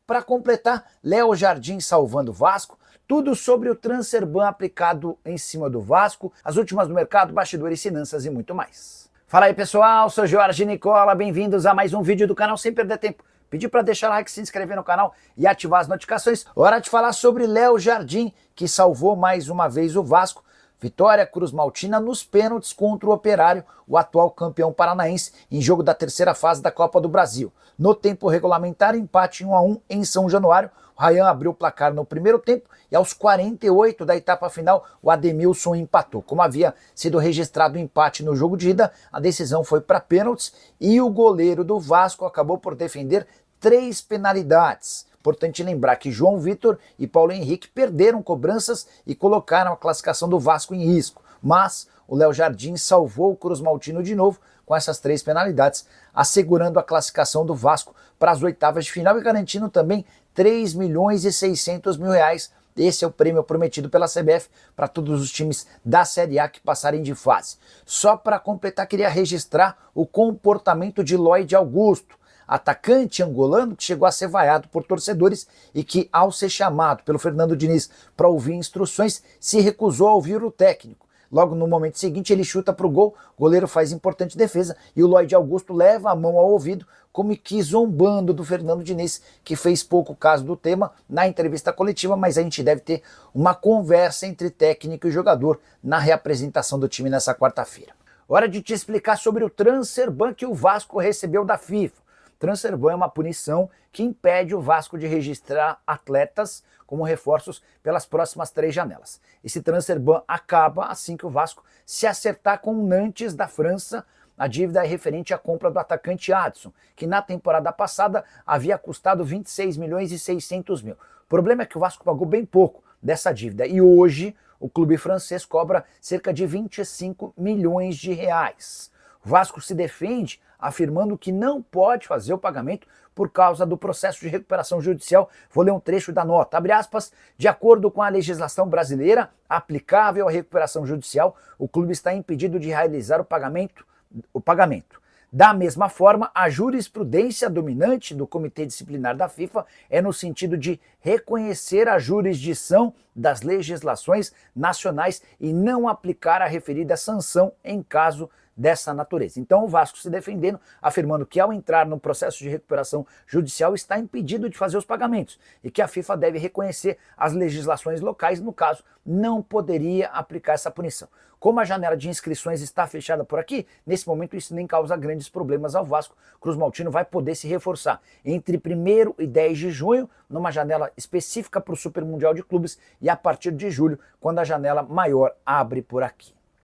para completar, Léo Jardim salvando o Vasco, tudo sobre o transfer ban aplicado em cima do Vasco, as últimas do mercado, bastidores, finanças e muito mais. Fala aí pessoal, sou Jorge Nicola, bem-vindos a mais um vídeo do canal sem perder tempo. Pedi para deixar like, se inscrever no canal e ativar as notificações. Hora de falar sobre Léo Jardim, que salvou mais uma vez o Vasco. Vitória cruzmaltina nos pênaltis contra o Operário, o atual campeão paranaense, em jogo da terceira fase da Copa do Brasil. No tempo regulamentar, empate 1-1 em São Januário. O Ryan abriu o placar no primeiro tempo e aos 48 da etapa final, o Ademilson empatou. Como havia sido registrado o empate no jogo de ida, a decisão foi para pênaltis e o goleiro do Vasco acabou por defender 3 penalidades. Importante lembrar que João Vitor e Paulo Henrique perderam cobranças e colocaram a classificação do Vasco em risco. Mas o Léo Jardim salvou o cruzmaltino de novo com essas 3 penalidades, assegurando a classificação do Vasco para as oitavas de final e garantindo também 3.600.000 reais. Esse é o prêmio prometido pela CBF para todos os times da Série A que passarem de fase. Só para completar, queria registrar o comportamento de Lloyd Augusto, atacante angolano que chegou a ser vaiado por torcedores e que, ao ser chamado pelo Fernando Diniz para ouvir instruções, se recusou a ouvir o técnico. Logo no momento seguinte ele chuta para o gol, o goleiro faz importante defesa e o Lloyd Augusto leva a mão ao ouvido como que zombando do Fernando Diniz, que fez pouco caso do tema na entrevista coletiva, mas a gente deve ter uma conversa entre técnico e jogador na reapresentação do time nessa quarta-feira. Hora de te explicar sobre o transfer ban que o Vasco recebeu da FIFA. Transfer ban é uma punição que impede o Vasco de registrar atletas como reforços pelas próximas 3 janelas. Esse transfer ban acaba assim que o Vasco se acertar com o Nantes da França. A dívida é referente à compra do atacante Adson, que na temporada passada havia custado 26.600.000. O problema é que o Vasco pagou bem pouco dessa dívida e hoje o clube francês cobra cerca de 25 milhões de reais. O Vasco se defende afirmando que não pode fazer o pagamento por causa do processo de recuperação judicial. Vou ler um trecho da nota. Abre aspas, de acordo com a legislação brasileira aplicável à recuperação judicial, o clube está impedido de realizar o pagamento. Da mesma forma, a jurisprudência dominante do Comitê Disciplinar da FIFA é no sentido de reconhecer a jurisdição das legislações nacionais e não aplicar a referida sanção em caso dessa natureza. Então o Vasco se defendendo, afirmando que ao entrar no processo de recuperação judicial está impedido de fazer os pagamentos e que a FIFA deve reconhecer as legislações locais, no caso, não poderia aplicar essa punição. Como a janela de inscrições está fechada por aqui, nesse momento isso nem causa grandes problemas ao Vasco. Cruzmaltino vai poder se reforçar entre 1º e 10 de junho, numa janela específica para o Super Mundial de Clubes, e a partir de julho, quando a janela maior abre por aqui.